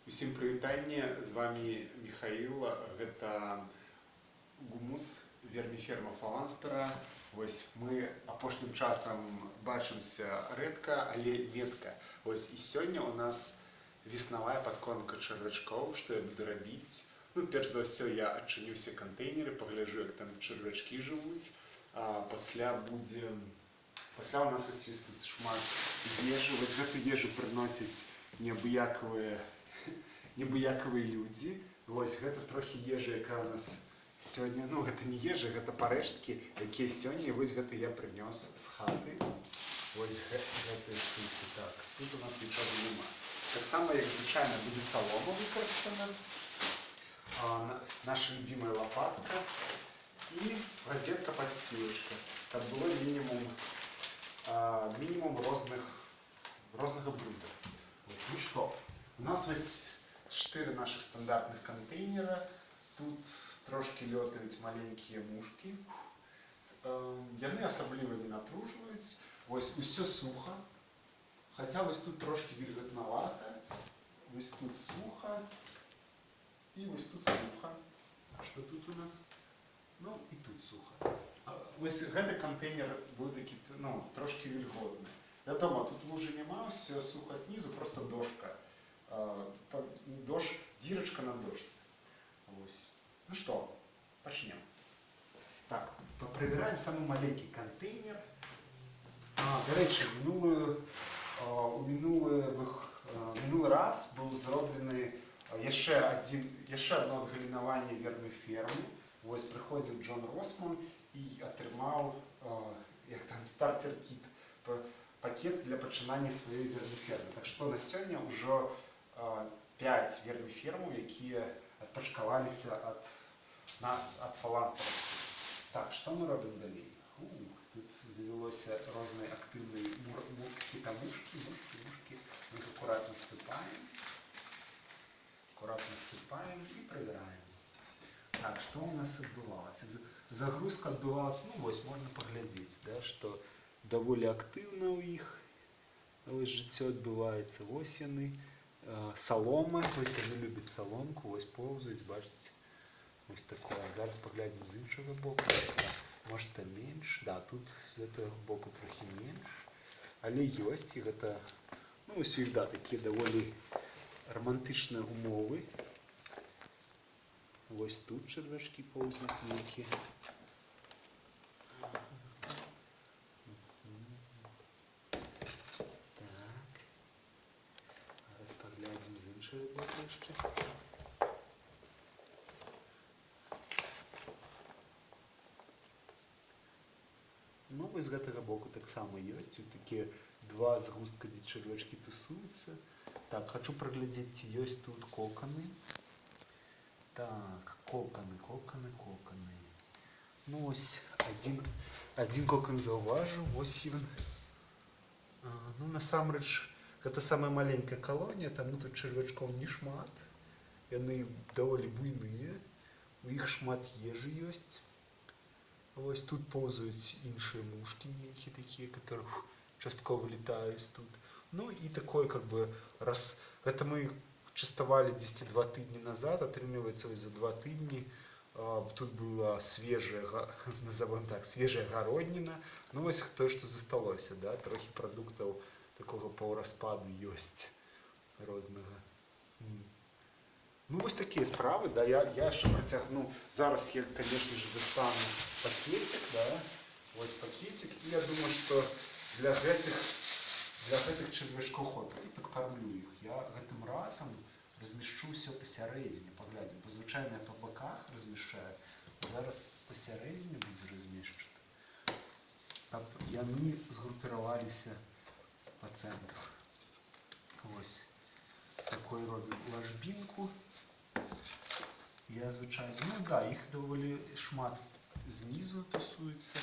Усім прывітанне, з вами Михаил, гэта гумус верміферма Фаланстера. Вось мы апошнім часам бачымся рэдка, але ветка. Вось і сёння у нас веснавая падкормка чарвячкоў, што я буду рабіць. Перш за ўсё я адчыню ўсе кантэйнеры, пагляджу, як там чарвячкі жывуць. Пасля у нас ёсць тут шмат ежы. Вось гэту ежу прыносяць небыяковые людзі. Вось гэта трохі ежа, якая у нас сёння. Гэта не ежа, гэта парэшткі, якія сёння. Вось гэта я прынёс з хаты. Вось гэтыя штукі. Так, тут у нас нічога няма. Таксама, як звычайна, будзе салома выкарыстана. Наша любимая лопатка і розетка-подстилочка, каб было мінімум рознага блюда. Ну што, у нас вось 4 наших стандартных контейнера. Тут трошки лётаюць маленькія мушкі. Яны асабліва не напружваюць. Вось усё суха. Хаця вось тут трошки вільготнавата. Вось тут суха. І вось тут суха. А што тут у нас? І тут суха. Вось гэты контейнер быў такі, трошки вільготны. Вядома, тут лужы няма, ўсё суха снізу, просто дошка. Дзірачка на дошцы. Ну што, пачнем. Так, прыбіраем самы маленькі контейнер. Дарэчы, мінулы раз быў зроблены яшчэ адно адгалінаванне верміфермы. Вось прыходзіў Джон Росман і атрымаў стартер-кіт, пакет для пачынання сваёй верміфермы. Так што на сёння ўжо 5 верміфермаў, якія адпачкаваліся ад фаланстераўскіх. Так, што мы робім далей? Тут завялося розныя актыўныя мушкі. Мы іх акуратна ссыпаем і прыбіраем. Так, што у нас адбывалася? Загрузка адбывалася, вось можна паглядзець, што даволі актыўна ў іх жыццё адбываецца. Вось яны. Салома, вось яны любяць саломку, вось поўзаюць, бачыце, вось такое. Зараз паглядзім з іншага боку. Можа менш, тут з гэтага боку трохі менш, але ёсць, і гэта, вось у іх, такія даволі романтычныя умовы. Вось тут чарвячкі поўзаюць нейкія. Паглядзім з іншага боку яшчэ. Вось з гэтага боку таксама ёсць. Тут такія 2 згустка, дзе чарвячкі тусуюцца. Так, хачу праглядзець, ці ёсць тут коканы. Так, коканы. Вось адзін кокан заўважыў, вось ён. Насамрэч, гэта самая маленькая калонія, таму тут чарвячкоў не шмат. Яны даволі буйныя, у іх шмат ежы ёсць. Вось тут поўзаюць іншыя мушкі нейкія такія, которые часткова летаюць тут. І такое, гэта мы частавалі 2 тыдні назад, атрымліваецца, за 2 тыдні тут была свежая гародніна. Вось тое, што засталося, трохі прадуктаў такого паўраспаду ёсць рознага. Вось такія справы, я яшчэ працягну. Зараз я, конечно же, достану пакетик, вось пакетик, і я думаю, што для гэтых чарвячкоў хопіць, і падкармлю іх. Я гэтым разам размешчу ўсё пасярэдзіне, паглядзім, бо звычайна я па баках размешчаю, зараз пасярэдзіне будзе размешчана, каб яны згрупіраваліся по центру. Вось такой робім ложбінку. Я звычайна, іх даволі шмат знізу тусуецца.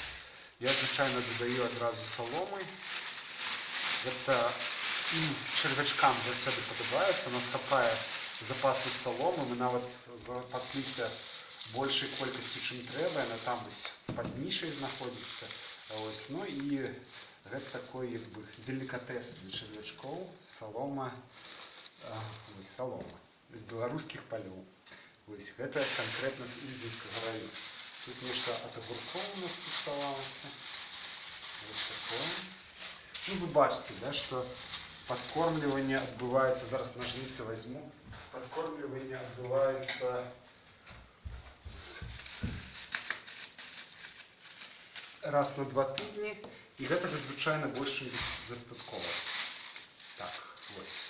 Я звычайна дадаю адразу саломы. Гэта чарвячкам заўсёды падабаецца. У нас хапае запасу саломы. Мы нават запасліся большай колькасцю, чым трэба. Яна там пад нішай знаходзіцца. І гэта такой делікатэс для чарвячкоў. Салома. Солома. з беларускіх палёў. Вось гэта канкрэтна з Ільдзенскага района. Тут нешта ад агуркоў у нас заставалася. Вось такое. Ну, вы бачыце, да, што падкормліванне адбываецца, зараз ножніцы возьму, падкормліванне адбываецца раз на 2 тыдні, і гэтага звычайна больш чым дастаткова. Так, вось.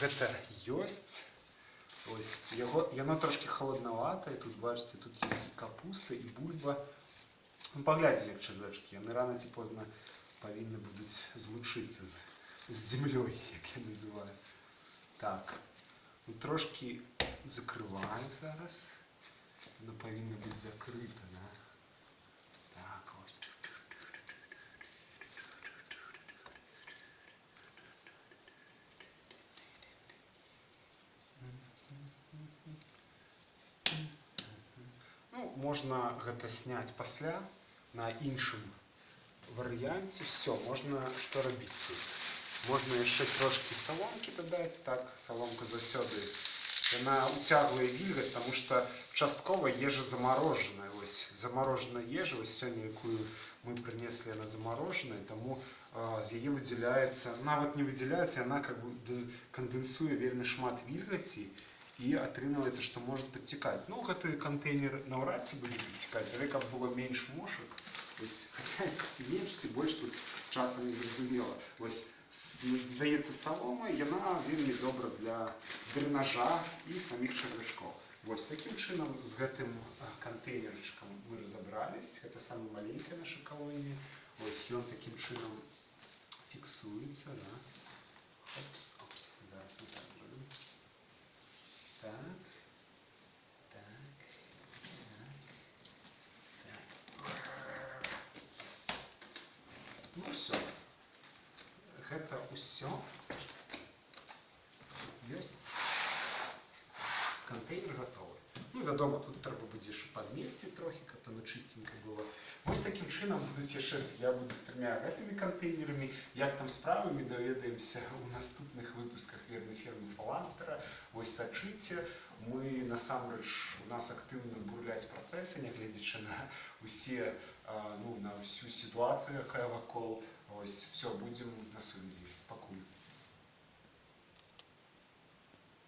Гэта ёсць. Ось, яно трошки холодновато, і тут, бачите, тут є і капуста, і бульба. Ну, поглядзім, як чарвячкі, яны рано ці позна павінны будуць злучыцца з землёй, як я называю. Так, ну, трошки закрываю зараз. Яно павінна быць закрыта, да? Так, ось. Ну, можна гэта сняць пасля на іншым варыянце. Все, можна што рабіць тут. Можна яшчэ трошки саломкі дадаць. Так, саломка заўсёды яна уцягвае вільгаць, таму што часткова ежа замарожаная. Ось замарожаная ежа, ось сёння, якую мы прынеслі, яна замарожаная, таму з яе выдзяляецца, нават не выдзяляецца, яна как бы кандэнсуе вельмі шмат вільгаці, і атрымліваецца, што можа падцікаць. Ну, гэты кантэйнер наўрад ці будзе падцікаць, але каб было менш мошак, ось, хаця ці менш, ці больш тут часам не зразумела. Ось, даецца салома, яна вельмі добра для дрэнажа і саміх чарвячкоў. Вось, такім чынам з гэтым кантэйнерчыкам мы разабрались. Гэта самая маленькая наша калонія. Ось, ён такім чынам фіксуецца, да. Опс, опс, зараз мы так зробім. Так, так, так, так. Ну все. Гэта ўсё. Ёсць. Контейнер готовы. Ну, вядома, тут трэба будзе яшчэ падмесціць трохі, каб оно чистенько было. Вось такім чынам будуць яшчэ, я буду з 3 гэтымі контейнерамі. Як там справы, мы даведаемся у наступных выпусках верной фермы Фаланстера. Вось сачыце. Мы, насамрэч, у нас актыўна бурляць працэсы, нягледзячы на усе, ну, на всю ситуацию, якая вакол. Ось, все, будем на сувязі. Пакуль.